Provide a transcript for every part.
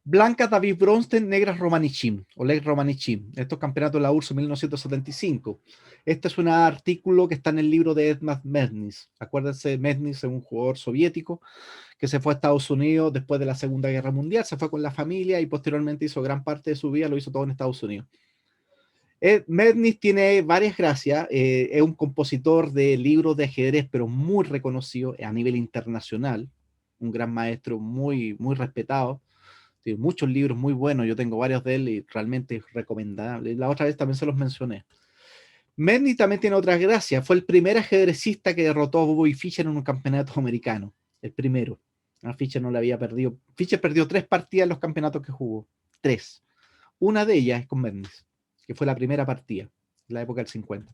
Blancas David Bronstein, negras Romanichim, Oleg Romanichim. Estos campeonatos de la URSS 1975. Este es un artículo que está en el libro de Edmund Mednis. Acuérdense, Mednis es un jugador soviético que se fue a Estados Unidos después de la Segunda Guerra Mundial, se fue con la familia y posteriormente hizo gran parte de su vida, lo hizo todo en Estados Unidos. Mednis tiene varias gracias, es un compositor de libros de ajedrez, pero muy reconocido a nivel internacional, un gran maestro muy, muy respetado. Tiene muchos libros muy buenos, yo tengo varios de él y realmente es recomendable. La otra vez también se los mencioné. Mednis también tiene otras gracias, fue el primer ajedrecista que derrotó a Bobby Fischer en un campeonato americano, el primero. A Fischer no le había perdido. Fischer perdió 3 partidas en los campeonatos que jugó, 3. Una de ellas es con Mednis, que fue la primera partida, en la época del 50.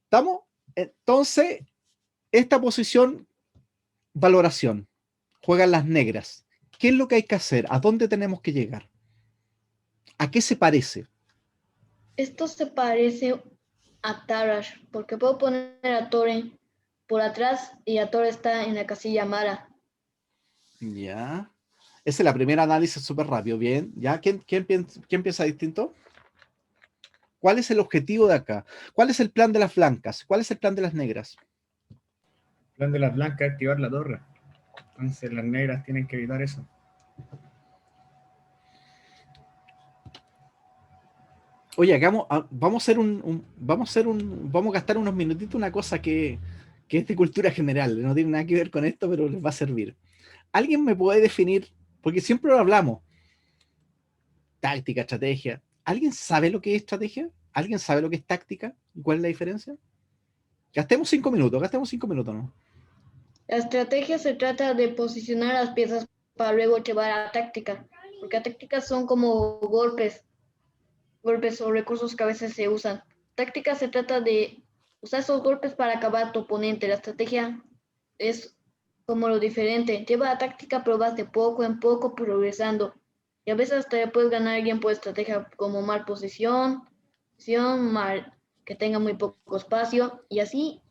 ¿Estamos? Entonces, esta posición, valoración, juegan las negras. ¿Qué es lo que hay que hacer? ¿A dónde tenemos que llegar? ¿A qué se parece? Esto se parece a Tarrasch, porque puedo poner a Tore por atrás y a Tore está en la casilla Mara. Ya. Esa es la primera análisis súper rápido. Bien. ¿Ya? ¿Quién piensa distinto? ¿Cuál es el objetivo de acá? ¿Cuál es el plan de las blancas? ¿Cuál es el plan de las negras? El plan de las blancas es activar la torre. Entonces las negras tienen que evitar eso. Oye, vamos a gastar unos minutitos una cosa que es de cultura general, no tiene nada que ver con esto, pero les va a servir. ¿Alguien me puede definir? Porque siempre lo hablamos. Táctica, estrategia. ¿Alguien sabe lo que es estrategia? ¿Alguien sabe lo que es táctica? ¿Y cuál es la diferencia? Gastemos 5 minutos, ¿no? La estrategia se trata de posicionar las piezas para luego llevar a la táctica, porque las tácticas son como golpes o recursos que a veces se usan. Táctica se trata de usar esos golpes para acabar a tu oponente. La estrategia es como lo diferente. Lleva la táctica, pero vas de poco en poco progresando. Y a veces hasta le puedes ganar a alguien por estrategia como mal posición, mal que tenga muy poco espacio, y así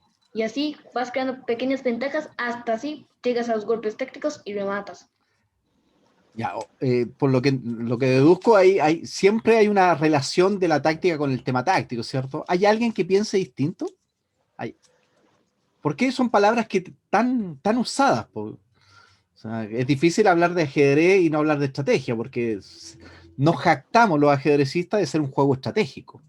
vas creando pequeñas ventajas hasta así llegas a los golpes tácticos y rematas. Ya, por lo que deduzco, siempre hay una relación de la táctica con el tema táctico, ¿cierto? ¿Hay alguien que piense distinto? ¿Por qué son palabras que tan usadas? O sea, es difícil hablar de ajedrez y no hablar de estrategia, porque nos jactamos los ajedrecistas de ser un juego estratégico.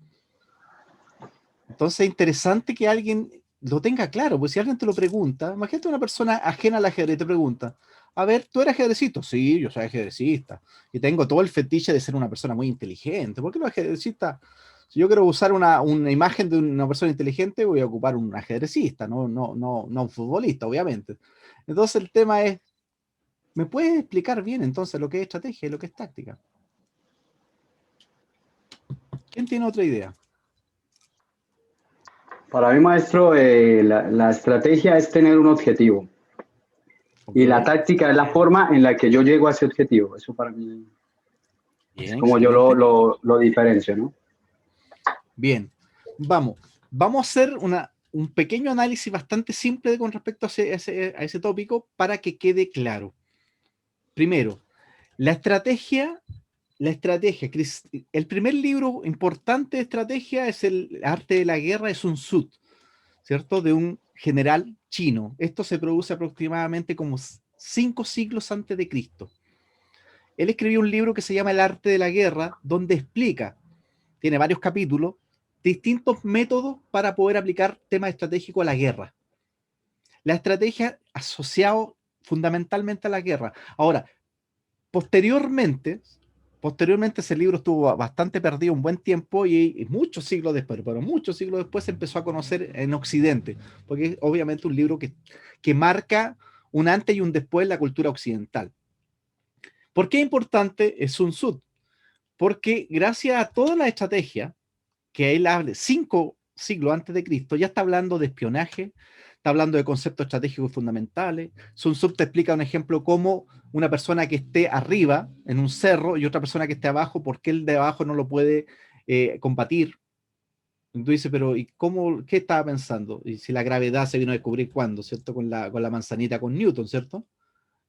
Entonces es interesante que alguien lo tenga claro, pues si alguien te lo pregunta, imagínate una persona ajena al ajedrez te pregunta, a ver, ¿tú eres ajedrecista? Sí, yo soy ajedrecista. Y tengo todo el fetiche de ser una persona muy inteligente. ¿Por qué los ajedrecistas? Si yo quiero usar una imagen de una persona inteligente, voy a ocupar un ajedrecista, no un futbolista, obviamente. Entonces el tema es, ¿me puedes explicar bien entonces lo que es estrategia y lo que es táctica? ¿Quién tiene otra idea? Para mí, maestro, la estrategia es tener un objetivo. Okay. Y la táctica es la forma en la que yo llego a ese objetivo. Eso para mí Bien, es como excelente. yo lo diferencio, ¿no? Bien, vamos a hacer un pequeño análisis bastante simple con respecto a ese tópico para que quede claro. Primero, la estrategia, el primer libro importante de estrategia es El arte de la guerra de Sun Tzu, ¿cierto? De un general chino. Esto se produce aproximadamente como 5 siglos antes de Cristo. Él escribió un libro que se llama El arte de la guerra, donde explica, tiene varios capítulos, distintos métodos para poder aplicar temas estratégicos a la guerra. La estrategia asociado fundamentalmente a la guerra. Ahora, posteriormente ese libro estuvo bastante perdido un buen tiempo y muchos siglos después, pero muchos siglos después se empezó a conocer en Occidente, porque es obviamente un libro que marca un antes y un después en la cultura occidental. ¿Por qué es importante Sun Tzu? Porque gracias a toda la estrategia que él habla 5 siglos antes de Cristo, ya está hablando de espionaje, está hablando de conceptos estratégicos fundamentales. Sun Tzu te explica un ejemplo como una persona que esté arriba en un cerro y otra persona que esté abajo, ¿por qué el de abajo no lo puede combatir? Y tú dices, pero ¿y cómo, qué estaba pensando? Y si la gravedad se vino a descubrir cuándo, ¿cierto? Con la manzanita con Newton, ¿cierto?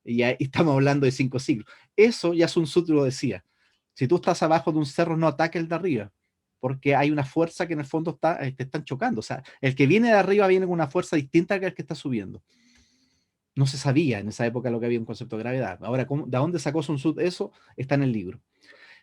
Y ahí estamos hablando de 5 siglos. Eso ya Sun Tzu lo decía. Si tú estás abajo de un cerro, no ataques el de arriba, porque hay una fuerza que en el fondo te están chocando. O sea, el que viene de arriba viene con una fuerza distinta que el que está subiendo. No se sabía en esa época lo que había un concepto de gravedad. Ahora, ¿de dónde sacó Sun Tzu eso? Está en el libro.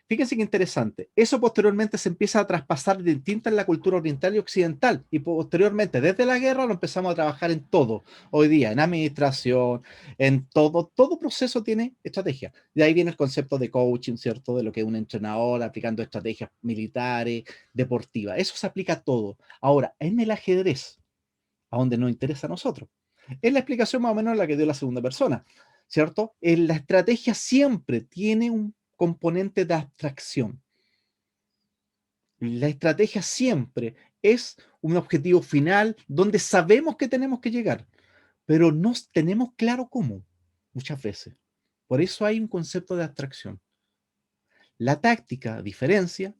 Fíjense qué interesante. Eso posteriormente se empieza a traspasar distinta en la cultura oriental y occidental. Y posteriormente, desde la guerra, lo empezamos a trabajar en todo. Hoy día, en administración, en todo. Todo proceso tiene estrategia. De ahí viene el concepto de coaching, ¿cierto? De lo que es un entrenador aplicando estrategias militares, deportivas. Eso se aplica a todo. Ahora, en el ajedrez, a donde nos interesa a nosotros, es la explicación más o menos la que dio la segunda persona, ¿cierto? La estrategia siempre tiene un componente de abstracción. La estrategia siempre es un objetivo final donde sabemos que tenemos que llegar, pero no tenemos claro cómo, muchas veces. Por eso hay un concepto de abstracción. La táctica, a diferencia,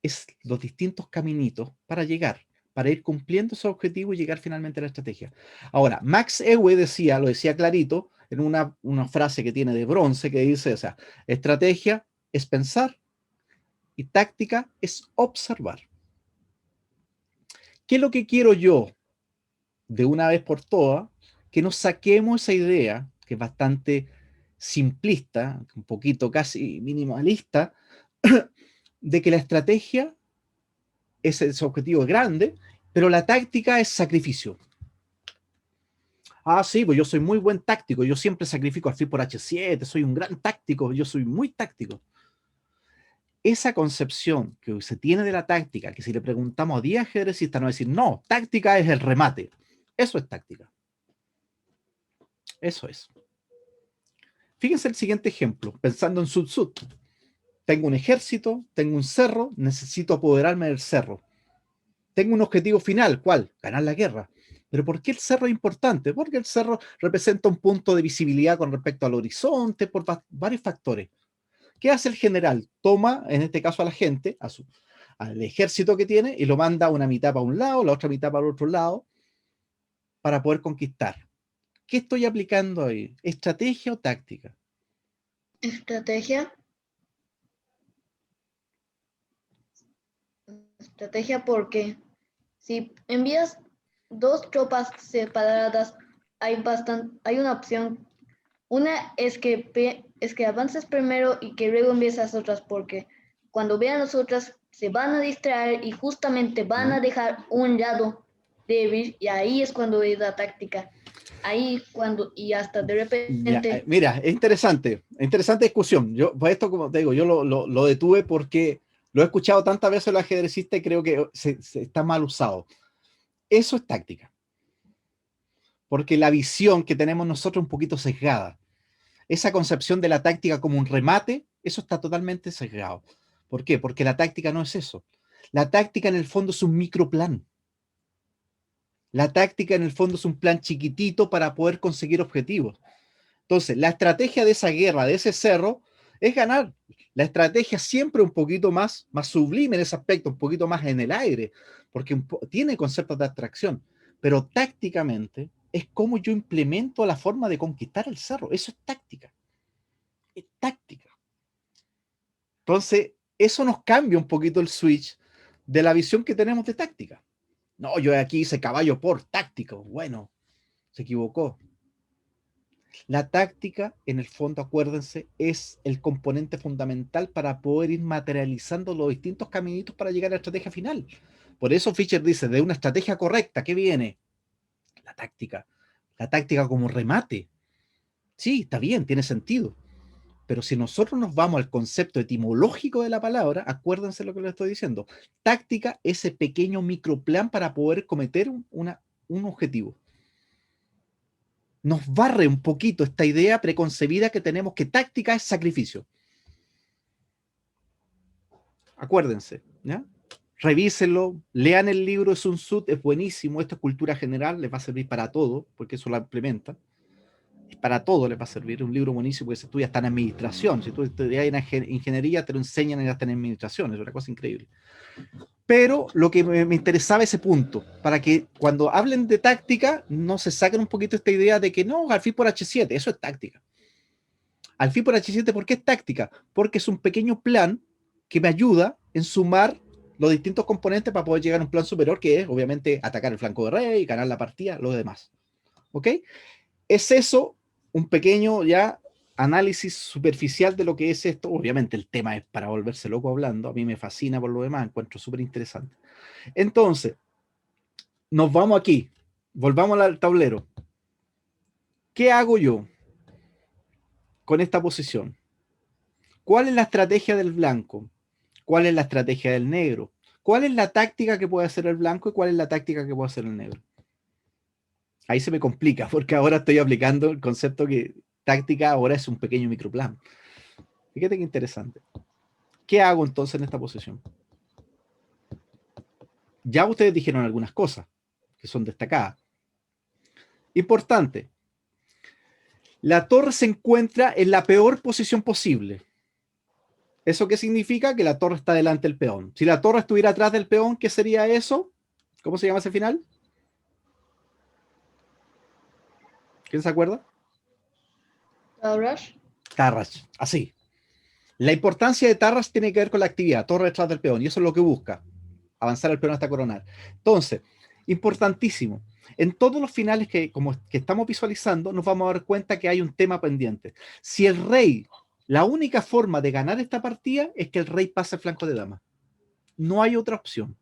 es los distintos caminitos para llegar, para ir cumpliendo esos objetivos y llegar finalmente a la estrategia. Ahora, Max Ewe decía, lo decía clarito, en una frase que tiene de bronce, que dice, o sea, estrategia es pensar y táctica es observar. ¿Qué es lo que quiero yo, de una vez por todas? Que nos saquemos esa idea, que es bastante simplista, un poquito casi minimalista, de que la estrategia es ese objetivo grande, pero la táctica es sacrificio. Ah, sí, pues yo soy muy buen táctico, yo siempre sacrifico al FI por H7, soy un gran táctico, yo soy muy táctico. Esa concepción que se tiene de la táctica, que si le preguntamos a 10 ajedrecistas, nos va a decir, no, táctica es el remate. Eso es táctica. Eso es. Fíjense el siguiente ejemplo, pensando en Sun Tzu. Tengo un ejército, tengo un cerro, necesito apoderarme del cerro. Tengo un objetivo final, ¿cuál? Ganar la guerra. ¿Pero por qué el cerro es importante? Porque el cerro representa un punto de visibilidad con respecto al horizonte, por varios factores. ¿Qué hace el general? Toma, en este caso a la gente, al ejército que tiene, y lo manda una mitad para un lado, la otra mitad para el otro lado, para poder conquistar. ¿Qué estoy aplicando ahí? ¿Estrategia o táctica? Estrategia. Estrategia porque si envías 2 tropas separadas, hay una opción. Una es que avances primero y que luego envíes a las otras, porque cuando vean las otras se van a distraer y justamente van a dejar un lado débil, y ahí es cuando es la táctica. Ahí y hasta de repente... Ya, mira, es interesante discusión. Yo, pues esto, como te digo, yo lo detuve porque lo he escuchado tantas veces los ajedrecistas y creo que se está mal usado. Eso es táctica. Porque la visión que tenemos nosotros es un poquito sesgada. Esa concepción de la táctica como un remate, eso está totalmente sesgado. ¿Por qué? Porque la táctica no es eso. La táctica en el fondo es un microplan. La táctica en el fondo es un plan chiquitito para poder conseguir objetivos. Entonces, la estrategia de esa guerra, de ese cerro, es ganar. La estrategia siempre un poquito más sublime en ese aspecto, un poquito más en el aire, porque tiene conceptos de abstracción, pero tácticamente es como yo implemento la forma de conquistar el cerro. Eso es táctica. Es táctica. Entonces, eso nos cambia un poquito el switch de la visión que tenemos de táctica. No, yo aquí hice caballo por táctico. Bueno, se equivocó. La táctica, en el fondo, acuérdense, es el componente fundamental para poder ir materializando los distintos caminitos para llegar a la estrategia final. Por eso Fischer dice, de una estrategia correcta, ¿qué viene? La táctica. La táctica como remate. Sí, está bien, tiene sentido. Pero si nosotros nos vamos al concepto etimológico de la palabra, acuérdense lo que les estoy diciendo. Táctica, ese pequeño microplan para poder cometer un objetivo. Nos barre un poquito esta idea preconcebida que tenemos que táctica es sacrificio. Acuérdense, ¿ya? Revísenlo, lean el libro de Sun Tzu, es buenísimo, esto es cultura general, les va a servir para todo, porque eso lo implementa. Para todo les va a servir, un libro buenísimo que se estudia hasta en administración. Si tú estudias en ingeniería, te lo enseñan hasta en administración, es una cosa increíble. Pero lo que me interesaba ese punto, para que cuando hablen de táctica, no se saquen un poquito esta idea de que no, alfil por H7, eso es táctica. Alfil por H7, ¿por qué es táctica? Porque es un pequeño plan que me ayuda en sumar los distintos componentes para poder llegar a un plan superior, que es obviamente atacar el flanco de rey, ganar la partida, lo demás. ¿Ok? Es eso, un pequeño ya análisis superficial de lo que es esto. Obviamente el tema es para volverse loco hablando. A mí me fascina por lo demás, encuentro súper interesante. Entonces, nos vamos aquí. Volvamos al tablero. ¿Qué hago yo con esta posición? ¿Cuál es la estrategia del blanco? ¿Cuál es la estrategia del negro? ¿Cuál es la táctica que puede hacer el blanco y cuál es la táctica que puede hacer el negro? Ahí se me complica porque ahora estoy aplicando el concepto que táctica ahora es un pequeño microplan. Fíjate qué interesante. ¿Qué hago entonces en esta posición? Ya ustedes dijeron algunas cosas que son destacadas. Importante. La torre se encuentra en la peor posición posible. ¿Eso qué significa? Que la torre está delante del peón. Si la torre estuviera atrás del peón, ¿qué sería eso? ¿Cómo se llama ese final? ¿Quién se acuerda? Tarrasch. Tarrasch, así. La importancia de Tarrasch tiene que ver con la actividad, torre detrás del peón, y eso es lo que busca, avanzar el peón hasta coronar. Entonces, importantísimo, en todos los finales que estamos visualizando, nos vamos a dar cuenta que hay un tema pendiente. Si el rey, la única forma de ganar esta partida es que el rey pase el flanco de dama. No hay otra opción.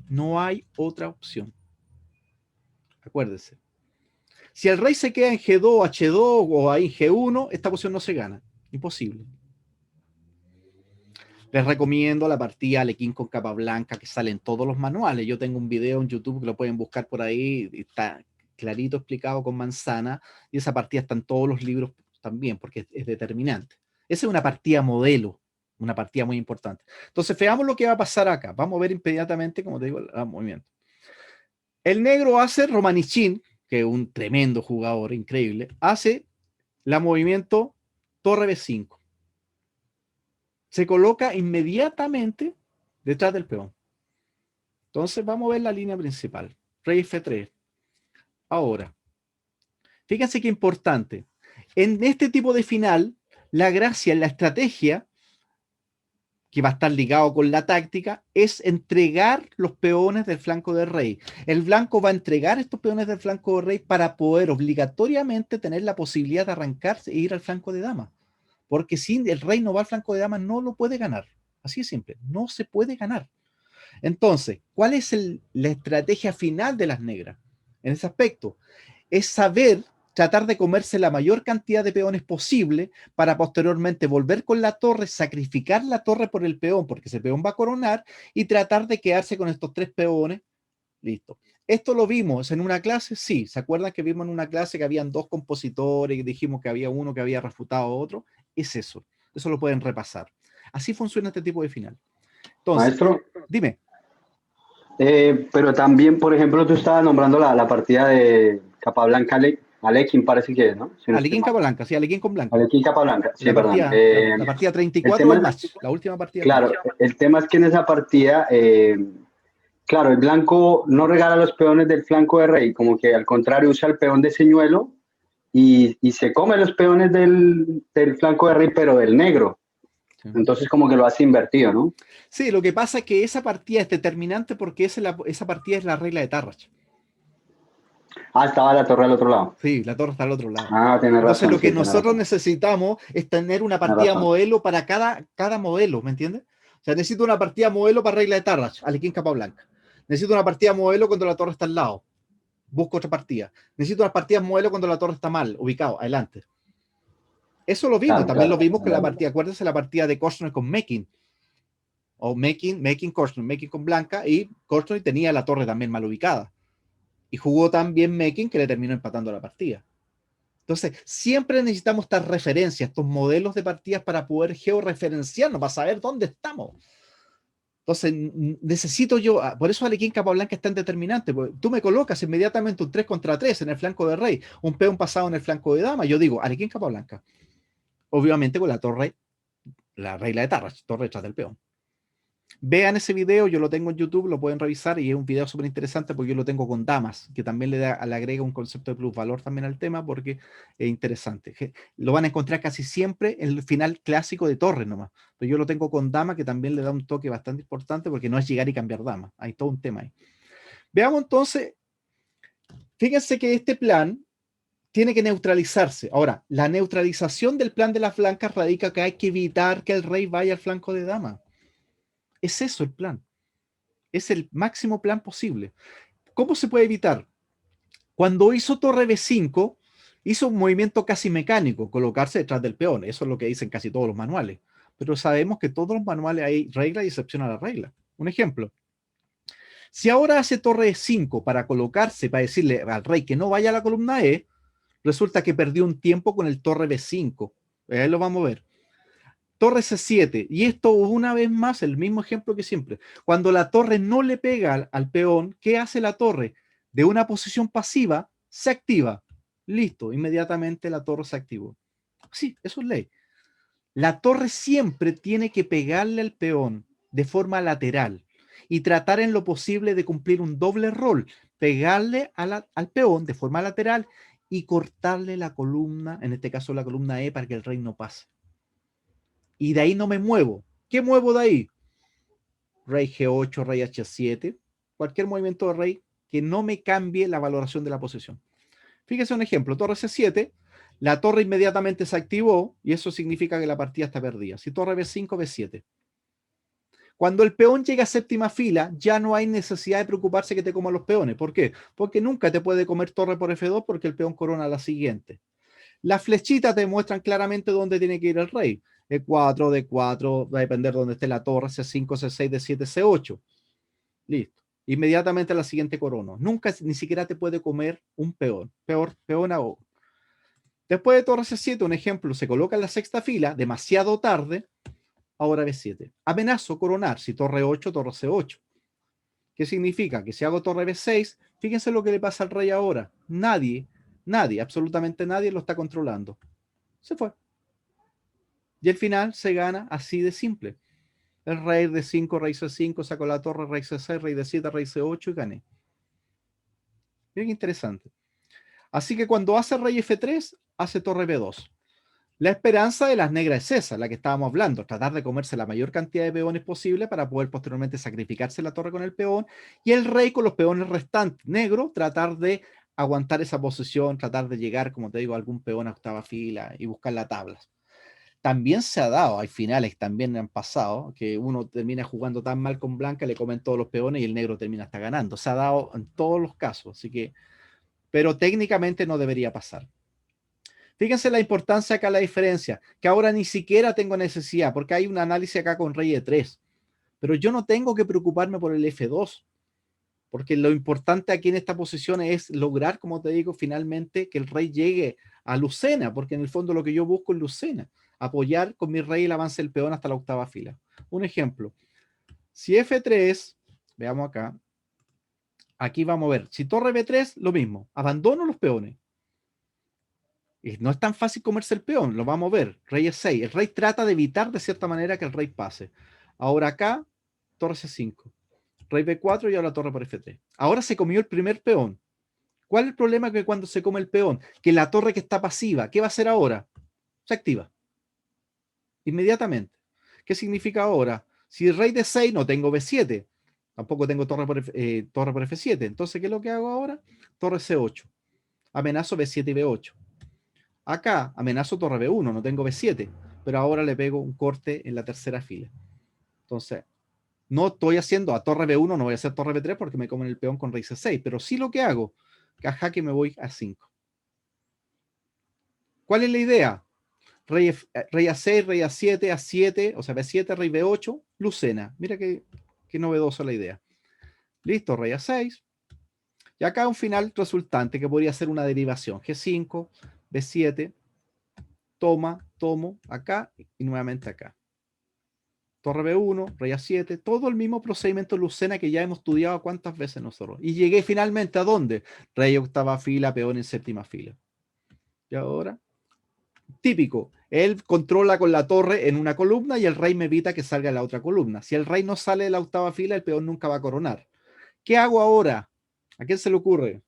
No hay otra opción. Acuérdense. Si el rey se queda en G2, H2 o ahí en G1, esta posición no se gana. Imposible. Les recomiendo la partida Alekhine con capa blanca que sale en todos los manuales. Yo tengo un video en YouTube que lo pueden buscar por ahí. Está clarito explicado con manzana. Y esa partida está en todos los libros también porque es determinante. Esa es una partida modelo. Una partida muy importante. Entonces, veamos lo que va a pasar acá. Vamos a ver inmediatamente, como te digo, el movimiento. El negro hace Romanichin, que es un tremendo jugador, increíble, hace la movimiento torre B5. Se coloca inmediatamente detrás del peón. Entonces vamos a ver la línea principal. Rey F3. Ahora, fíjense qué importante. En este tipo de final, la gracia, la estrategia, que va a estar ligado con la táctica, es entregar los peones del flanco del rey. El blanco va a entregar estos peones del flanco del rey para poder obligatoriamente tener la posibilidad de arrancarse e ir al flanco de dama. Porque si el rey no va al flanco de dama, no lo puede ganar. Así es simple, no se puede ganar. Entonces, ¿cuál es la estrategia final de las negras? En ese aspecto, es saber tratar de comerse la mayor cantidad de peones posible para posteriormente volver con la torre, sacrificar la torre por el peón, porque ese peón va a coronar, y tratar de quedarse con estos 3 peones. Listo. ¿Esto lo vimos en una clase? Sí. ¿Se acuerdan que vimos en una clase que habían 2 compositores y dijimos que había uno que había refutado a otro? Es eso. Eso lo pueden repasar. Así funciona este tipo de final. Entonces, Maestro, dime. pero también, por ejemplo, tú estabas nombrando la partida de Capablanca Alekhine, parece que es, ¿no? Si no Alekhine estoy mal. capa blanca, sí, Alekhine con blanca. Alekhine Capablanca, sí, La perdón. partida, la partida El 34 tema del es, match, la última partida. claro, el tema es que en esa partida, claro, el blanco no regala los peones del flanco de rey, como que al contrario usa el peón de señuelo y se come los peones del flanco de rey, pero del negro. Sí. Entonces como que lo hace invertido, ¿no? Sí, lo que pasa es que esa partida es determinante porque esa partida es la regla de Tarrasch. Ah, estaba la torre al otro lado. Sí, la torre está al otro lado. Ah, tienes Entonces razón. lo que Sí, tienes nosotros razón. necesitamos es tener una Tienes partida razón. modelo para cada modelo, ¿me entiendes? O sea, necesito una partida modelo para regla de Tarrasch, Alekhine capa blanca. Necesito una partida modelo cuando la torre está al lado. Busco otra partida. Necesito una partida modelo cuando la torre está mal, ubicado, adelante. Eso lo vimos, Claro, también claro. lo vimos con la partida, acuérdense la partida de Korchnoi con Mekin. O Mekin Korchnoi, Mekin con blanca, y Korchnoi tenía la torre también mal ubicada. Y jugó tan bien Mekin que le terminó empatando la partida. Entonces, siempre necesitamos estas referencias, estos modelos de partidas para poder georreferenciarnos, para saber dónde estamos. Entonces, necesito yo, por eso Alekhine Capablanca es tan determinante, porque tú me colocas inmediatamente un 3 contra 3 en el flanco de rey, un peón pasado en el flanco de dama, yo digo, Alekhine Capablanca. Obviamente con la torre, la regla de Tarrasch, torre detrás del peón. Vean ese video, yo lo tengo en YouTube, lo pueden revisar y es un video súper interesante porque yo lo tengo con damas, que también le agrega un concepto de plusvalor también al tema porque es interesante. Lo van a encontrar casi siempre en el final clásico de Torres nomás, pero yo lo tengo con dama que también le da un toque bastante importante porque no es llegar y cambiar dama, hay todo un tema ahí. Veamos entonces, fíjense que este plan tiene que neutralizarse. Ahora, la neutralización del plan de las blancas radica que hay que evitar que el rey vaya al flanco de dama. Es eso el plan. Es el máximo plan posible. ¿Cómo se puede evitar? Cuando hizo torre B5, hizo un movimiento casi mecánico, colocarse detrás del peón. Eso es lo que dicen casi todos los manuales. Pero sabemos que todos los manuales hay regla y excepción a la regla. Un ejemplo. Si ahora hace torre E5 para colocarse, para decirle al rey que no vaya a la columna E, resulta que perdió un tiempo con el torre B5. Ahí lo vamos a ver. Torre C7, y esto una vez más, el mismo ejemplo que siempre. Cuando la torre no le pega al peón, ¿qué hace la torre? De una posición pasiva, se activa. Listo, inmediatamente la torre se activó. Sí, eso es ley. La torre siempre tiene que pegarle al peón de forma lateral y tratar en lo posible de cumplir un doble rol, pegarle al peón de forma lateral y cortarle la columna, en este caso la columna E, para que el rey no pase. Y de ahí no me muevo. ¿Qué muevo de ahí? Rey G8, rey H7, cualquier movimiento de rey que no me cambie la valoración de la posición. Fíjese un ejemplo, torre C7, la torre inmediatamente se activó y eso significa que la partida está perdida. Si torre B5, B7. Cuando el peón llega a séptima fila, ya no hay necesidad de preocuparse que te coman los peones. ¿Por qué? Porque nunca te puede comer torre por F2 porque el peón corona la siguiente. Las flechitas te muestran claramente dónde tiene que ir el rey. E4, D4, va a depender de dónde esté la torre, C5, C6, D7, C8. Listo. Inmediatamente a la siguiente corono. Nunca, ni siquiera te puede comer un peón. Peón a O. Después de torre C7, un ejemplo, se coloca en la sexta fila, demasiado tarde, ahora B7. Amenazo coronar, si torre 8, torre C8. ¿Qué significa? Que si hago torre B6, fíjense lo que le pasa al rey ahora. Nadie, absolutamente nadie lo está controlando. Se fue. Y al final se gana así de simple. El rey de 5, rey C5, sacó la torre, rey C6, rey de 7, rey C8 y gané. Bien interesante. Así que cuando hace rey F3, hace torre B2. La esperanza de las negras es esa, la que estábamos hablando, tratar de comerse la mayor cantidad de peones posible para poder posteriormente sacrificarse la torre con el peón y el rey con los peones restantes negros tratar de aguantar esa posición, tratar de llegar, como te digo, a algún peón a octava fila y buscar la tabla. También se ha dado, hay finales también han pasado, que uno termina jugando tan mal con blanca, le comen todos los peones y el negro termina hasta ganando. Se ha dado en todos los casos, así que, pero técnicamente no debería pasar. Fíjense la importancia acá, la diferencia, que ahora ni siquiera tengo necesidad, porque hay un análisis acá con rey E3, pero yo no tengo que preocuparme por el F2, porque lo importante aquí en esta posición es lograr, como te digo, finalmente que el rey llegue a Lucena, porque en el fondo lo que yo busco es Lucena, apoyar con mi rey el avance del peón hasta la octava fila. Un ejemplo, si F3, veamos acá, aquí vamos a ver, si torre B3, lo mismo, abandono los peones. Y no es tan fácil comerse el peón, lo vamos a ver. Rey E6. El rey trata de evitar de cierta manera que el rey pase. Ahora acá, torre C5. Rey B4 y ahora torre por F3. Ahora se comió el primer peón. ¿Cuál es el problema? Que cuando se come el peón, que la torre que está pasiva, ¿qué va a hacer ahora? Se activa. Inmediatamente. ¿Qué significa ahora? Si el rey D6 no tengo B7. Tampoco tengo torre por F7. Entonces, ¿qué es lo que hago ahora? Torre C8. Amenazo B7 y B8. Acá amenazo torre B1, no tengo B7, pero ahora le pego un corte en la tercera fila. Entonces, no estoy haciendo a torre B1, no voy a hacer torre B3 porque me comen el peón con rey C6, pero sí lo que hago, que a jaque me voy a 5. ¿Cuál es la idea? Rey A6, rey A7, A7, o sea, B7, rey B8, Lucena. Mira qué novedosa la idea. Listo, rey A6. Y acá un final resultante que podría ser una derivación. G5, B7, tomo acá y nuevamente acá. Torre B1, rey A7, todo el mismo procedimiento Lucena que ya hemos estudiado cuántas veces nosotros. Y llegué finalmente ¿a dónde? Rey octava fila, peón en séptima fila. Y ahora, Típico, él controla con la torre en una columna y el rey me evita que salga en la otra columna. Si el rey no sale de la octava fila, el peón nunca va a coronar. ¿Qué hago ahora? ¿A quién se le ocurre?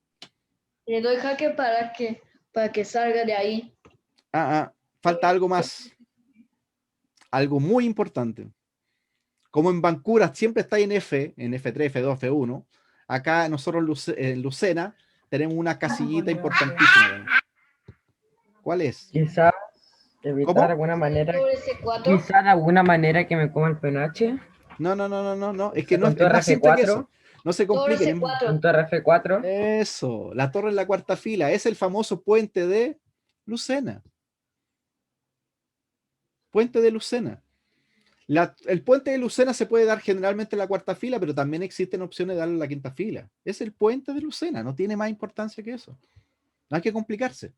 Le doy jaque para que salga de ahí. Falta algo más. Algo muy importante. Como en Bancura siempre está en F, en F3, F2, F1, acá nosotros en Lucena tenemos una casillita importantísima. ¿Cuál es? Quizás evitar ¿Cómo? alguna manera. Sobre C4. Quizás de alguna manera que me coma el peón H. No. Es que no es Con torre más simple que F4. eso. No se compliquen. Torre C4. Con torre F4. Eso, la torre en la cuarta fila. Es el famoso puente de Lucena. Puente de Lucena. El puente de Lucena se puede dar generalmente en la cuarta fila, pero también existen opciones de darle en la quinta fila. Es el puente de Lucena, no tiene más importancia que eso. No hay que complicarse.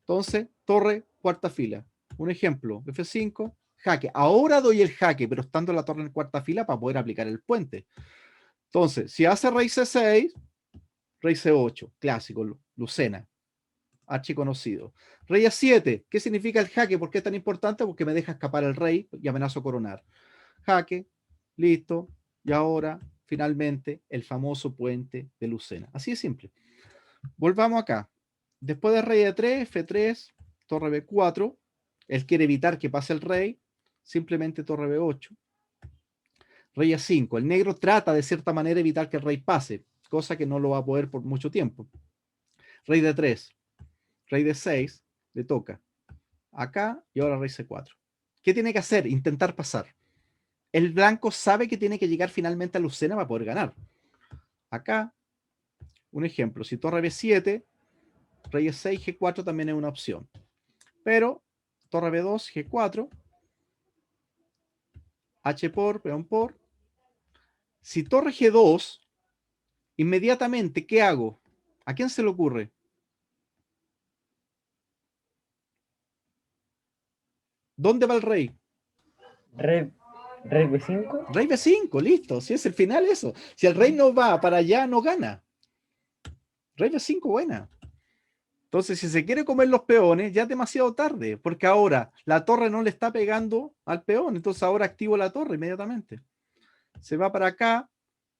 Entonces, torre, cuarta fila. Un ejemplo, F5, jaque. Ahora doy el jaque, pero estando la torre en cuarta fila para poder aplicar el puente. Entonces, si hace rey C6, rey C8, clásico, Lucena, archiconocido. Rey A7, ¿qué significa el jaque? ¿Por qué es tan importante? Porque me deja escapar el rey y amenazo coronar. Jaque, listo, y ahora, finalmente, el famoso puente de Lucena. Así de simple. Volvamos acá. Después de rey E3, F3, torre B4, él quiere evitar que pase el rey, simplemente torre B8. Rey A5, el negro trata de cierta manera evitar que el rey pase, cosa que no lo va a poder por mucho tiempo. Rey D3, rey D6, le toca acá y ahora rey C4. ¿Qué tiene que hacer? Intentar pasar. El blanco sabe que tiene que llegar finalmente a Lucena para poder ganar. Acá, un ejemplo, si torre B7, rey E6, G4 también es una opción. Pero torre B2, G4, H por, peón por. Si torre G2, inmediatamente, ¿qué hago? ¿A quién se le ocurre? ¿Dónde va el rey? Rey B5. Rey B5, listo. Si es el final eso. Si el rey no va para allá, no gana. Rey B5, buena. Entonces, si se quiere comer los peones, ya es demasiado tarde, porque ahora la torre no le está pegando al peón, entonces ahora activo la torre inmediatamente. Se va para acá,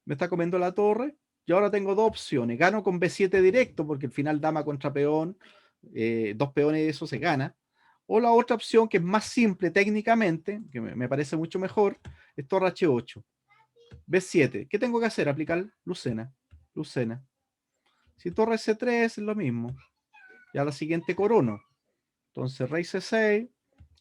me está comiendo la torre, y ahora tengo dos opciones. Gano con B7 directo, porque al final dama contra peón, dos peones, eso se gana. O la otra opción, que es más simple técnicamente, que me parece mucho mejor, es torre H8. B7. ¿Qué tengo que hacer? Aplicar Lucena. Lucena. Si torre C3 es lo mismo. Ya la siguiente corono. Entonces rey C6,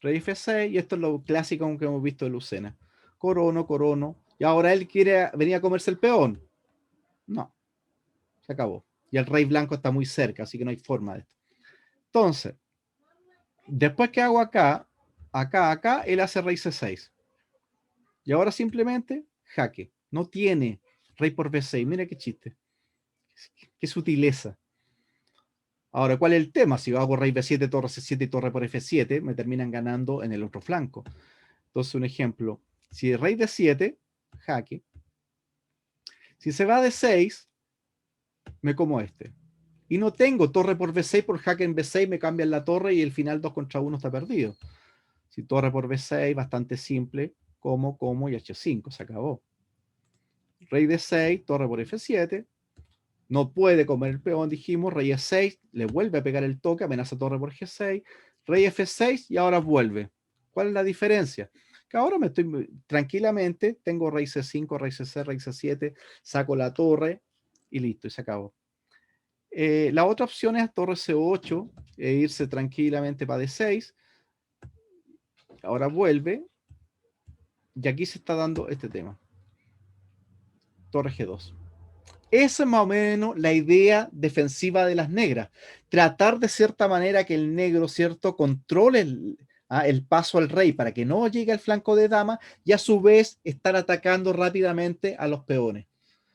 rey F6, y esto es lo clásico que hemos visto de Lucena. Corono, corono. Y ahora él quiere venir a comerse el peón. No. Se acabó. Y el rey blanco está muy cerca, así que no hay forma de esto. Entonces, después que hago acá, acá, él hace rey C6. Y ahora simplemente jaque. No tiene rey por B6. Mira qué chiste. Qué sutileza. Ahora, ¿cuál es el tema? Si yo hago rey B7, torre C7 y torre por F7, me terminan ganando en el otro flanco. Entonces, un ejemplo. Si rey D7, jaque. Si se va a D6, me como este. Y no tengo torre por B6, por jaque en B6, me cambian la torre y el final 2 contra 1 está perdido. Si torre por B6, bastante simple, como y H5, se acabó. Rey D6, torre por F7, no puede comer el peón, dijimos, rey E6, le vuelve a pegar el toque, amenaza torre por G6, rey F6 y ahora vuelve. ¿Cuál es la diferencia? Que ahora me estoy tranquilamente, tengo rey C5, rey C6, rey C7, saco la torre y listo, y se acabó. La otra opción es torre C8 e irse tranquilamente para D6. Ahora vuelve y aquí se está dando este tema. Torre G2. Esa es más o menos la idea defensiva de las negras. Tratar de cierta manera que el negro, ¿cierto?, controle el paso al rey para que no llegue al flanco de dama y a su vez estar atacando rápidamente a los peones.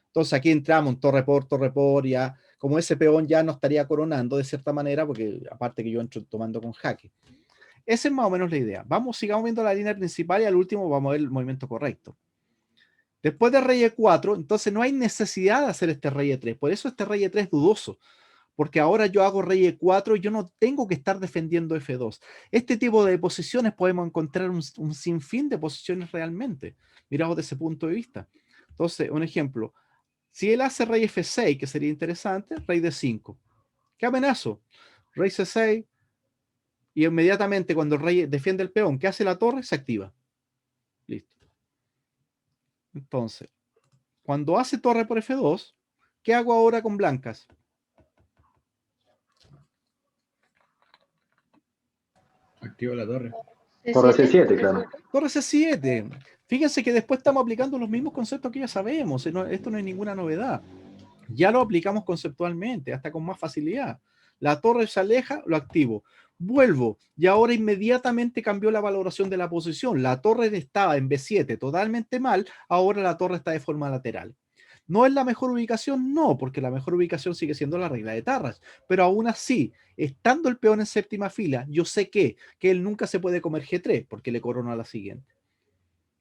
Entonces aquí entramos en torre por, ya, como ese peón ya no estaría coronando de cierta manera, porque aparte que yo entro tomando con jaque. Esa es más o menos la idea. Sigamos viendo la línea principal y al último vamos a ver el movimiento correcto. Después de rey E4, entonces no hay necesidad de hacer este rey E3. Por eso este rey E3 es dudoso. porque ahora yo hago rey E4 y yo no tengo que estar defendiendo F2. Este tipo de posiciones podemos encontrar un sinfín de posiciones realmente, mirados desde ese punto de vista. Entonces, un ejemplo, si él hace rey F6, que sería interesante, rey D5. ¿Qué amenazo? Rey C6, y inmediatamente cuando el rey defiende el peón, ¿qué hace la torre? Se activa. Listo. Entonces, cuando hace torre por F2, ¿qué hago ahora con blancas? Activo la torre. Torre C7. C7, claro. Torre C7. Fíjense que después estamos aplicando los mismos conceptos que ya sabemos. Esto no es ninguna novedad. Ya lo aplicamos conceptualmente, hasta con más facilidad. La torre se aleja, lo activo. Vuelvo y ahora inmediatamente cambió la valoración de la posición. La torre estaba en B7 totalmente mal, ahora la torre está de forma lateral. ¿No es la mejor ubicación? No, porque la mejor ubicación sigue siendo la regla de Tarras. Pero aún así, estando el peón en séptima fila, yo sé que él nunca se puede comer G3 porque le corona a la siguiente.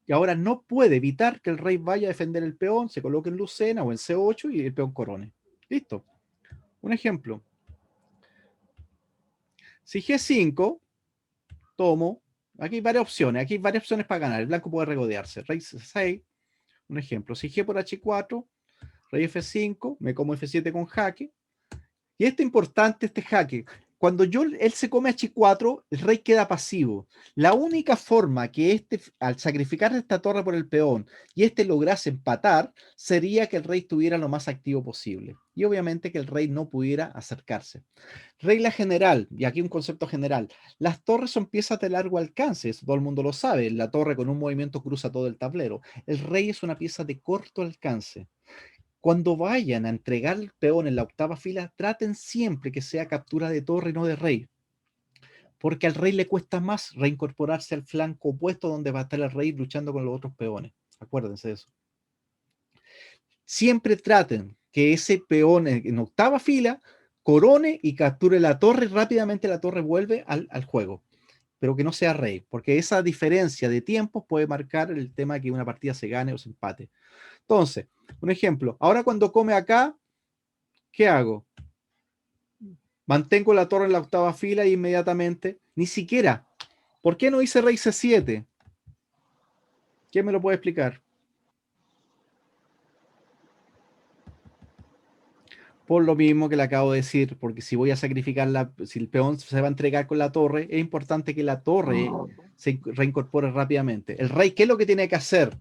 Y ahora no puede evitar que el rey vaya a defender el peón, se coloque en Lucena o en C8 y el peón corone. Listo. Un ejemplo. Si G5, tomo, aquí hay varias opciones para ganar. El blanco puede regodearse. Rey C6, un ejemplo. Si G por H4, rey F5, me como F7 con jaque. Y esto es importante, este jaque. Cuando él se come H4, el rey queda pasivo. La única forma que al sacrificar esta torre por el peón, y lograse empatar, sería que el rey estuviera lo más activo posible. Y obviamente que el rey no pudiera acercarse. Regla general, y aquí un concepto general, las torres son piezas de largo alcance, eso todo el mundo lo sabe, la torre con un movimiento cruza todo el tablero. El rey es una pieza de corto alcance. Cuando vayan a entregar el peón en la octava fila, traten siempre que sea captura de torre y no de rey. Porque al rey le cuesta más reincorporarse al flanco opuesto donde va a estar el rey luchando con los otros peones. Acuérdense de eso. Siempre traten que ese peón en octava fila corone y capture la torre. Rápidamente la torre vuelve al juego. Pero que no sea rey. Porque esa diferencia de tiempos puede marcar el tema de que una partida se gane o se empate. Entonces, un ejemplo. Ahora cuando come acá, ¿qué hago? Mantengo la torre en la octava fila e inmediatamente, ni siquiera. ¿Por qué no hice rey C7? ¿Quién me lo puede explicar? Por lo mismo que le acabo de decir, porque si voy a sacrificar si el peón se va a entregar con la torre, es importante que la torre se reincorpore rápidamente. El rey, ¿qué es lo que tiene que hacer?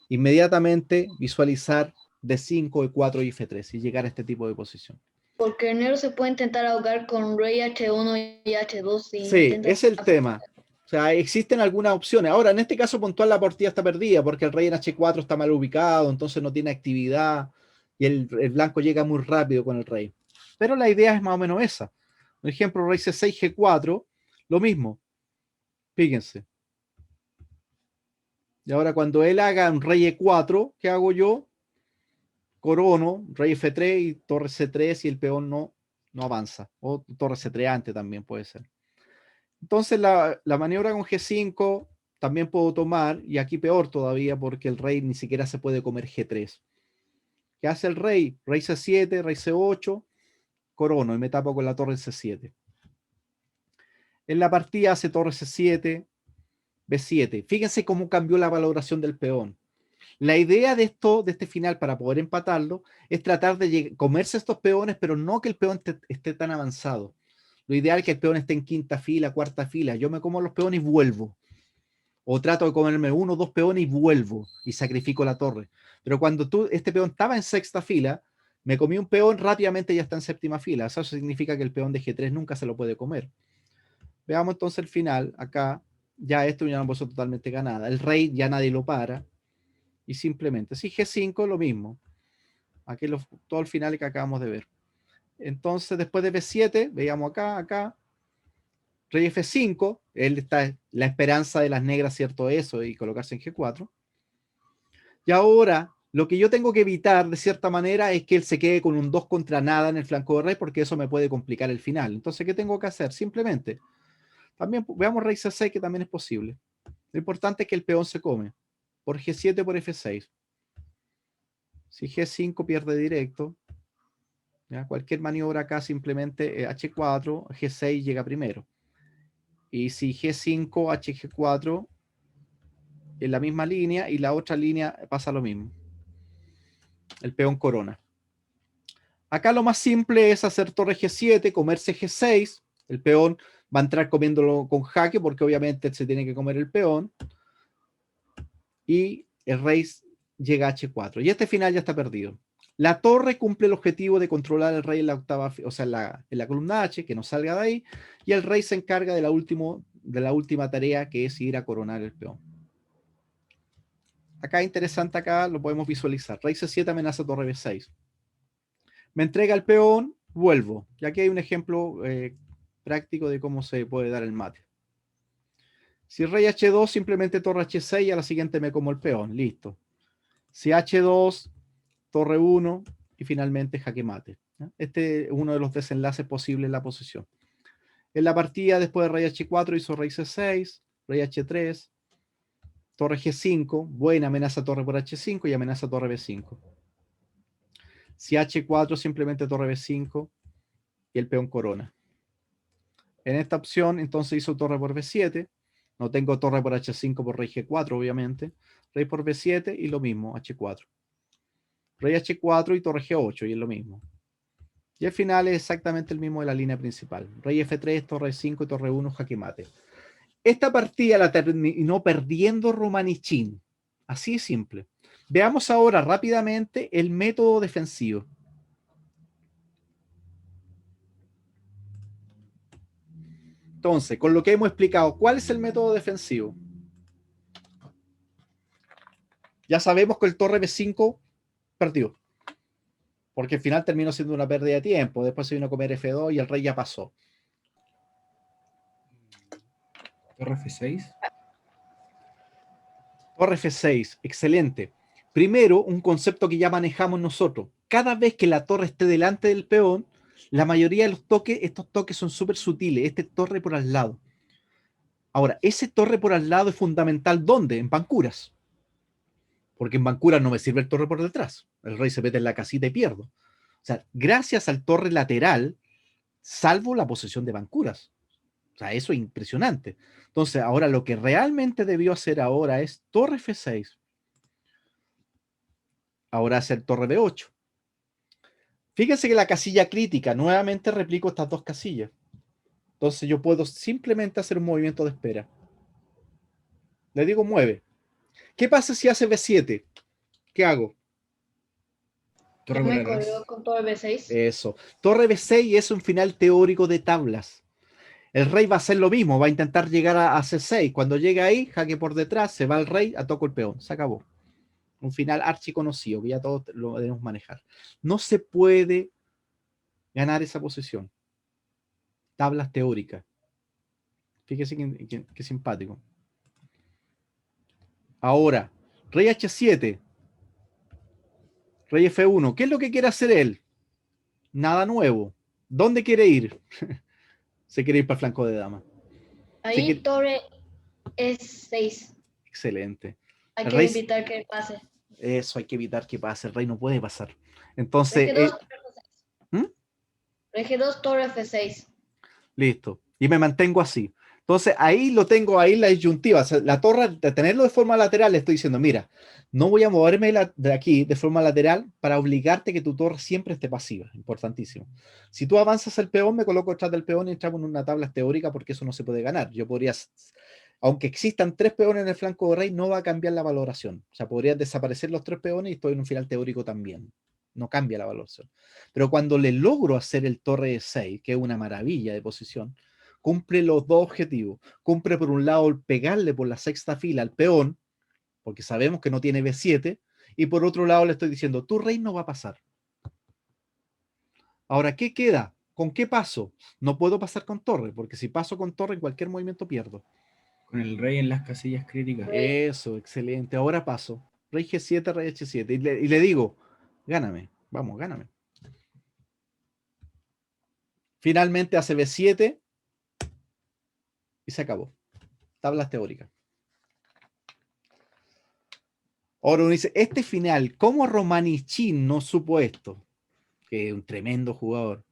Inmediatamente visualizar D5, E4 y F3 y llegar a este tipo de posición. Porque el negro se puede intentar ahogar con rey H1 y H2. Sí, es el tema. O sea, existen algunas opciones. Ahora, en este caso puntual, la partida está perdida porque el rey en H4 está mal ubicado, entonces no tiene actividad y el blanco llega muy rápido con el rey. Pero la idea es más o menos esa. Por ejemplo, rey C6, G4, lo mismo. Fíjense. Y ahora cuando él haga un rey E4, ¿qué hago yo? Corono, rey F3 y torre C3 y el peón no avanza. O torre C3 antes también puede ser. Entonces la maniobra con G5 también puedo tomar, y aquí peor todavía porque el rey ni siquiera se puede comer G3. ¿Qué hace el rey? Rey C7, rey C8, corono y me tapo con la torre C7. En la partida hace torre C7, B7. Fíjense cómo cambió la valoración del peón. La idea de este final para poder empatarlo es tratar de comerse estos peones, pero no que el peón esté tan avanzado. Lo ideal es que el peón esté en quinta fila, cuarta fila. Yo me como los peones y vuelvo. O trato de comerme uno o dos peones y vuelvo y sacrifico la torre. Pero cuando este peón estaba en sexta fila, me comí un peón, rápidamente ya está en séptima fila. Eso significa que el peón de G3 nunca se lo puede comer. Veamos entonces el final. Acá ya esto ya no puso totalmente ganada. El rey ya nadie lo para. Y simplemente, si G5 lo mismo. Aquí todo el final que acabamos de ver. Entonces después de B7, veamos acá. Rey F5, él está la esperanza de las negras, ¿cierto? Eso, y colocarse en G4. Y ahora, lo que yo tengo que evitar, de cierta manera, es que él se quede con un 2 contra nada en el flanco de rey, porque eso me puede complicar el final. Entonces, ¿qué tengo que hacer? Simplemente, también veamos rey C6, que también es posible. Lo importante es que el peón se come, por G7 por F6. Si G5 pierde directo, ¿ya? Cualquier maniobra acá simplemente H4, G6 llega primero. Y si G5, HG4 en la misma línea y la otra línea pasa lo mismo. El peón corona. Acá lo más simple es hacer torre G7, comerse G6. El peón va a entrar comiéndolo con jaque porque obviamente se tiene que comer el peón. Y el rey llega a H4. Y este final ya está perdido. La torre cumple el objetivo de controlar al rey en la octava, o sea, en la columna H, que no salga de ahí. Y el rey se encarga de la última tarea, que es ir a coronar el peón. Acá interesante, acá lo podemos visualizar. Rey C7 amenaza torre B6. Me entrega el peón, vuelvo. Y aquí hay un ejemplo práctico de cómo se puede dar el mate. Si rey H2, simplemente torre H6 y a la siguiente me como el peón. Listo. Si H2, torre 1 y finalmente jaque mate. Este es uno de los desenlaces posibles en la posición. En la partida, después de rey H4, hizo rey C6, rey H3, torre G5, buena, amenaza torre por H5 y amenaza torre B5. Si H4, simplemente torre B5 y el peón corona. En esta opción, entonces hizo torre por B7. No tengo torre por H5 por rey G4, obviamente. Rey por B7 y lo mismo, H4. Rey H4 y torre G8 y es lo mismo. Y el final es exactamente el mismo de la línea principal. Rey F3, torre 5 y torre 1, jaque mate. Esta partida la terminó perdiendo Romanichín. Así de simple. Veamos ahora rápidamente el método defensivo. Entonces, con lo que hemos explicado, ¿cuál es el método defensivo? Ya sabemos que el torre B5 perdió. Porque al final terminó siendo una pérdida de tiempo. Después se vino a comer F2 y el rey ya pasó. Torre F6. Torre F6, excelente. Primero, un concepto que ya manejamos nosotros. Cada vez que la torre esté delante del peón, la mayoría de los toques, estos toques son súper sutiles. Este torre por al lado. Ahora, ese torre por al lado es fundamental. ¿Dónde? En bancuras. Porque en bancuras no me sirve el torre por detrás. El rey se mete en la casita y pierdo. O sea, gracias al torre lateral, salvo la posesión de bancuras. O sea, eso es impresionante. Entonces, ahora lo que realmente debió hacer ahora es torre F6. Ahora hacer torre B8. Fíjense que la casilla crítica, nuevamente replico estas dos casillas. Entonces yo puedo simplemente hacer un movimiento de espera. Le digo mueve. ¿Qué pasa si hace B7? ¿Qué hago? Torre Ya por me atrás. corrió con torre B6. Eso. Torre B6 es un final teórico de tablas. El rey va a hacer lo mismo, va a intentar llegar a C6. Cuando llega ahí, jaque por detrás, se va el rey, toco el peón. Se acabó. Un final archiconocido que ya todos lo debemos manejar. No se puede ganar esa posición. Tablas teóricas. Fíjese qué simpático. Ahora, rey H7. Rey F1. ¿Qué es lo que quiere hacer él? Nada nuevo. ¿Dónde quiere ir? Se quiere ir para el flanco de dama. Ahí torre E6. Excelente. Hay El que rey, evitar que pase. eso hay que evitar que pase. El rey no puede pasar. Rey Entonces, G2, torre F6. ¿Mm? Rey G2, torre F6. Listo. Y me mantengo así. Entonces, ahí lo tengo, ahí la disyuntiva. O sea, la torre, de tenerlo de forma lateral, le estoy diciendo, mira, no voy a moverme de aquí de forma lateral para obligarte que tu torre siempre esté pasiva. Importantísimo. Si tú avanzas el peón, me coloco detrás del peón y entramos en una tabla teórica porque eso no se puede ganar. Yo podría, aunque existan 3 peones en el flanco de rey, no va a cambiar la valoración. O sea, podrían desaparecer los 3 peones y estoy en un final teórico también. No cambia la valoración. Pero cuando le logro hacer el torre de 6, que es una maravilla de posición, cumple los dos objetivos. Cumple por un lado el pegarle por la sexta fila al peón, porque sabemos que no tiene B7, y por otro lado le estoy diciendo, tu rey no va a pasar. Ahora, ¿qué queda? ¿Con qué paso? No puedo pasar con torre, porque si paso con torre en cualquier movimiento pierdo. Con el rey en las casillas críticas. Eso, excelente. Ahora paso. Rey G7, rey H7. Y le digo, gáname. Vamos, gáname. Finalmente hace B7 y se acabó. Tablas teóricas. Ahora uno dice, este final, ¿cómo Romanichín no supo esto? que es un tremendo jugador.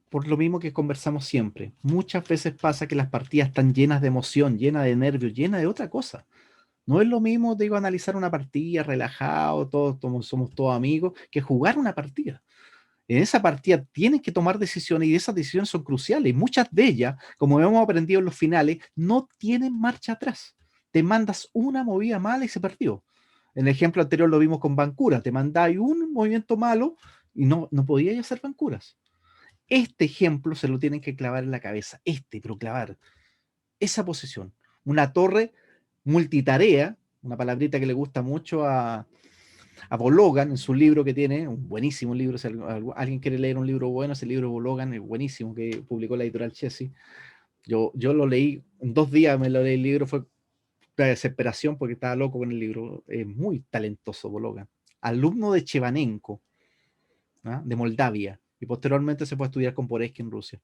Por lo mismo que conversamos siempre, muchas veces pasa que las partidas están llenas de emoción, llenas de nervios, llenas de otra cosa. No es lo mismo, digo, analizar una partida relajado, somos todos amigos, que jugar una partida. En esa partida tienes que tomar decisiones y esas decisiones son cruciales. Y muchas de ellas, como hemos aprendido en los finales, no tienen marcha atrás. Te mandas una movida mala y se perdió. En el ejemplo anterior lo vimos con Bancuras. Te mandáis un movimiento malo y no podíais hacer Bancuras. Este ejemplo se lo tienen que clavar en la cabeza. Pero clavar. Esa posición. Una torre multitarea, una palabrita que le gusta mucho a Bologan en su libro que tiene, un buenísimo libro, si alguien quiere leer un libro bueno, ese libro de Bologan es buenísimo, que publicó la editorial Chessy. Yo lo leí, en 2 días me lo leí el libro, fue la desesperación porque estaba loco con el libro. Es muy talentoso Bologan. Alumno de Chevanenko, ¿ah? De Moldavia, y posteriormente se puede estudiar con Poresky en Rusia.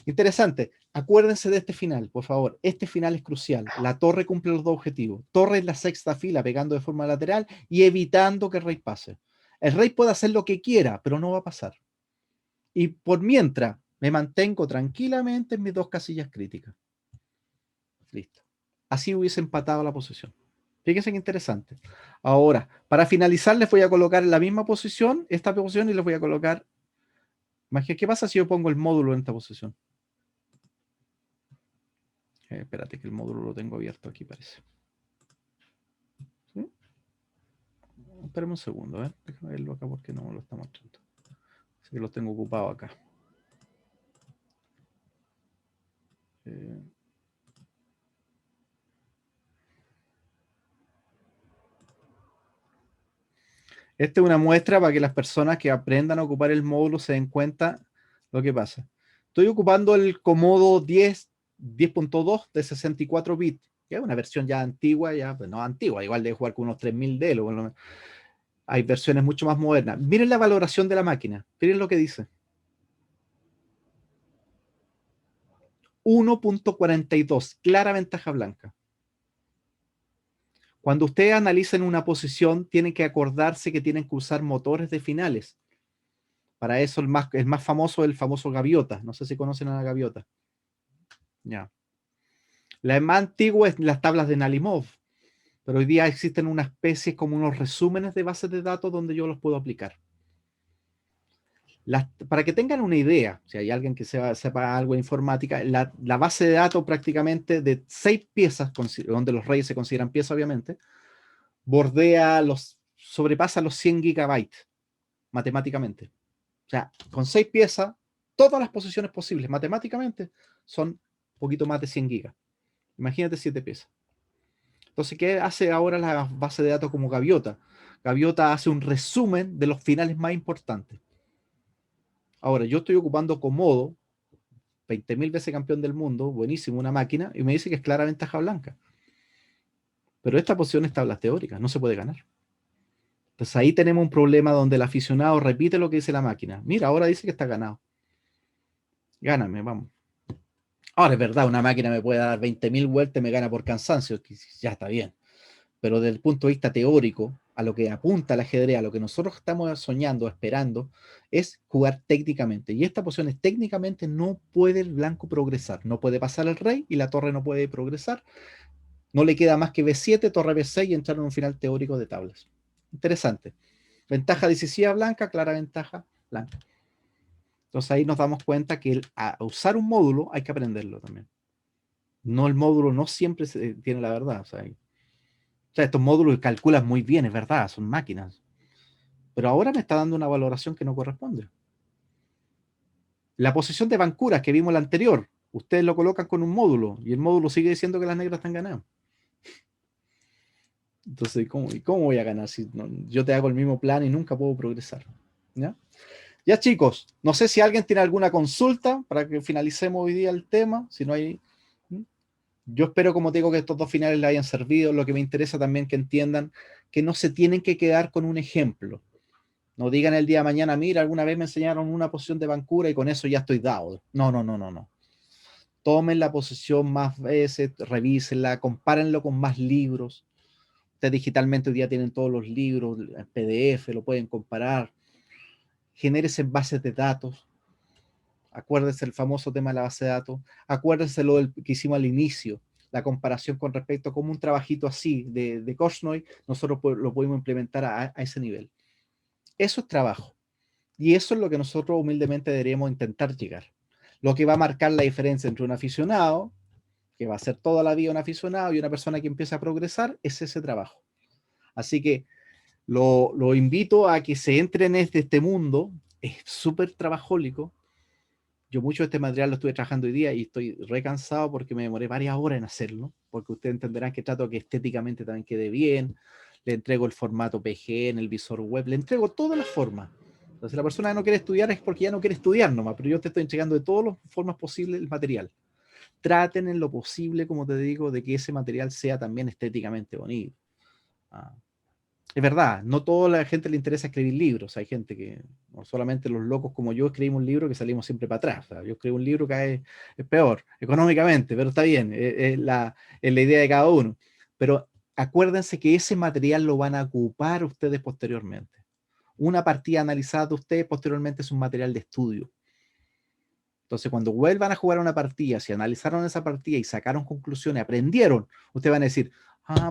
Interesante, acuérdense de este final, por favor. Este final es crucial. La torre cumple los 2 objetivos. Torre en la 6ª fila, pegando de forma lateral y evitando que el rey pase. El rey puede hacer lo que quiera, pero no va a pasar. Y por mientras, me mantengo tranquilamente en mis 2 casillas críticas. Listo. Así hubiese empatado la posición. Fíjense qué interesante. Ahora, para finalizar, les voy a colocar en la misma posición, esta posición, y les voy a colocar... ¿Qué pasa si yo pongo el módulo en esta posición? Espérate que el módulo lo tengo abierto aquí, parece. ¿Sí? Espérame un segundo, déjame verlo acá porque no me lo está mostrando. Así que lo tengo ocupado acá. Esta es una muestra para que las personas que aprendan a ocupar el módulo se den cuenta lo que pasa. Estoy ocupando el Comodo 10.2 de 64 bits, que es una versión ya antigua, pues no antigua, igual de jugar con unos 3000 de él. Hay versiones mucho más modernas. Miren la valoración de la máquina. Miren lo que dice. 1.42, clara ventaja blanca. Cuando ustedes analicen una posición, tienen que acordarse que tienen que usar motores de finales. Para eso el más famoso es el famoso Gaviota. No sé si conocen a la Gaviota. Ya. La más antigua es las tablas de Nalimov. Pero hoy día existen unas especies como unos resúmenes de bases de datos donde yo los puedo aplicar. Para que tengan una idea, si hay alguien que sepa algo de informática, la base de datos prácticamente de 6 piezas, donde los reyes se consideran piezas obviamente, sobrepasa los 100 gigabytes matemáticamente. O sea, con 6 piezas, todas las posiciones posibles matemáticamente son un poquito más de 100 gigas. Imagínate 7 piezas. Entonces, ¿qué hace ahora la base de datos como Gaviota? Gaviota hace un resumen de los finales más importantes. Ahora, yo estoy ocupando Comodo, 20.000 veces campeón del mundo, buenísimo, una máquina, y me dice que es clara ventaja blanca. Pero esta posición es tablas teóricas, no se puede ganar. Entonces ahí tenemos un problema donde el aficionado repite lo que dice la máquina. Mira, ahora dice que está ganado. Gáname, vamos. Ahora es verdad, una máquina me puede dar 20.000 vueltas y me gana por cansancio, que ya está bien. Pero desde el punto de vista teórico, a lo que apunta el ajedrez, a lo que nosotros estamos soñando, esperando, es jugar técnicamente. Y esta posición es técnicamente no puede el blanco progresar. No puede pasar el rey y la torre no puede progresar. No le queda más que B7, torre B6 y entrar en un final teórico de tablas. Interesante. Ventaja decisiva blanca, clara ventaja blanca. Entonces ahí nos damos cuenta que a usar un módulo hay que aprenderlo también. No, el módulo no siempre tiene la verdad. O sea, estos módulos calculan muy bien, es verdad, son máquinas. Pero ahora me está dando una valoración que no corresponde. La posición de Bancuras que vimos la anterior, ustedes lo colocan con un módulo y el módulo sigue diciendo que las negras están ganadas. Entonces, ¿cómo voy a ganar si yo te hago el mismo plan y nunca puedo progresar? Ya, chicos, no sé si alguien tiene alguna consulta para que finalicemos hoy día el tema. Si no hay... Yo espero, como te digo, que estos 2 finales les hayan servido. Lo que me interesa también que entiendan que no se tienen que quedar con un ejemplo. No digan el día de mañana, mira, alguna vez me enseñaron una posición de Bancura y con eso ya estoy dado. No. Tomen la posición más veces, revísenla, compárenlo con más libros. Ustedes digitalmente hoy día tienen todos los libros, el PDF, lo pueden comparar. Genérese en bases de datos. Acuérdese el famoso tema de la base de datos. Acuérdese lo que hicimos al inicio, la comparación con respecto a cómo un trabajito así de Korchnoi, nosotros lo podemos implementar a ese nivel. Eso es trabajo. Y eso es lo que nosotros humildemente deberíamos intentar llegar. Lo que va a marcar la diferencia entre un aficionado, que va a ser toda la vida un aficionado, y una persona que empieza a progresar, es ese trabajo. Así que lo invito a que se entren en este mundo. Es súper trabajólico. Yo mucho de este material lo estuve trabajando hoy día y estoy re cansado porque me demoré varias horas en hacerlo, porque ustedes entenderán que trato que estéticamente también quede bien, le entrego el formato PG en el visor web, le entrego todas las formas. Entonces, la persona que no quiere estudiar es porque ya no quiere estudiar nomás, pero yo te estoy entregando de todas las formas posibles el material. Traten en lo posible, como te digo, de que ese material sea también estéticamente bonito. Es verdad, no toda la gente le interesa escribir libros. Hay gente que, no solamente los locos como yo, escribimos un libro que salimos siempre para atrás. O sea, yo escribo un libro que es peor económicamente, pero está bien, es la idea de cada uno. Pero acuérdense que ese material lo van a ocupar ustedes posteriormente. Una partida analizada de ustedes posteriormente es un material de estudio. Entonces, cuando vuelvan a jugar una partida, si analizaron esa partida y sacaron conclusiones, aprendieron, ustedes van a decir,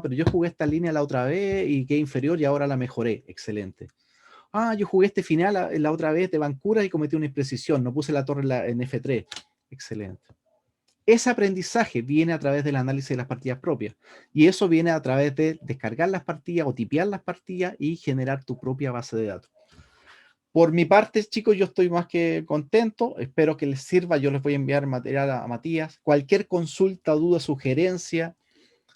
pero yo jugué esta línea la otra vez y quedé inferior y ahora la mejoré. Excelente. Yo jugué este final la otra vez de Vancouver y cometí una imprecisión. No puse la torre en F3. Excelente. Ese aprendizaje viene a través del análisis de las partidas propias. Y eso viene a través de descargar las partidas o tipear las partidas y generar tu propia base de datos. Por mi parte, chicos, yo estoy más que contento. Espero que les sirva. Yo les voy a enviar material a Matías. Cualquier consulta, duda, sugerencia,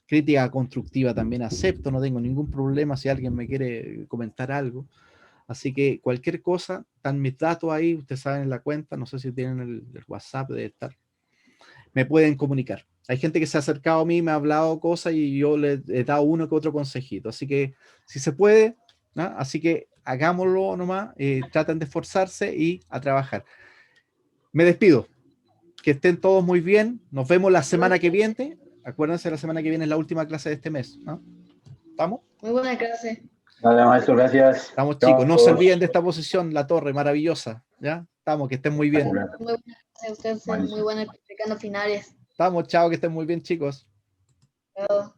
crítica constructiva también acepto, no tengo ningún problema si alguien me quiere comentar algo. Así que cualquier cosa, están mis datos ahí, ustedes saben en la cuenta, no sé si tienen el WhatsApp de estar. Me pueden comunicar. Hay gente que se ha acercado a mí, me ha hablado cosas y yo le he dado uno que otro consejito. Así que si se puede, ¿no? Así que hagámoslo nomás, traten de esforzarse y a trabajar. Me despido. Que estén todos muy bien. Nos vemos la semana que viene. Acuérdense, la semana que viene es la última clase de este mes, ¿no? ¿Estamos? Muy buena clase. Vale, maestro, gracias. Estamos, Chao chicos. a No se todos. olviden de esta posición, la torre, maravillosa. ¿Ya? Estamos, que estén muy bien. Muy buena clase. Ustedes son muy buenos explicando finales. Estamos, chao, que estén muy bien, chicos. Chao.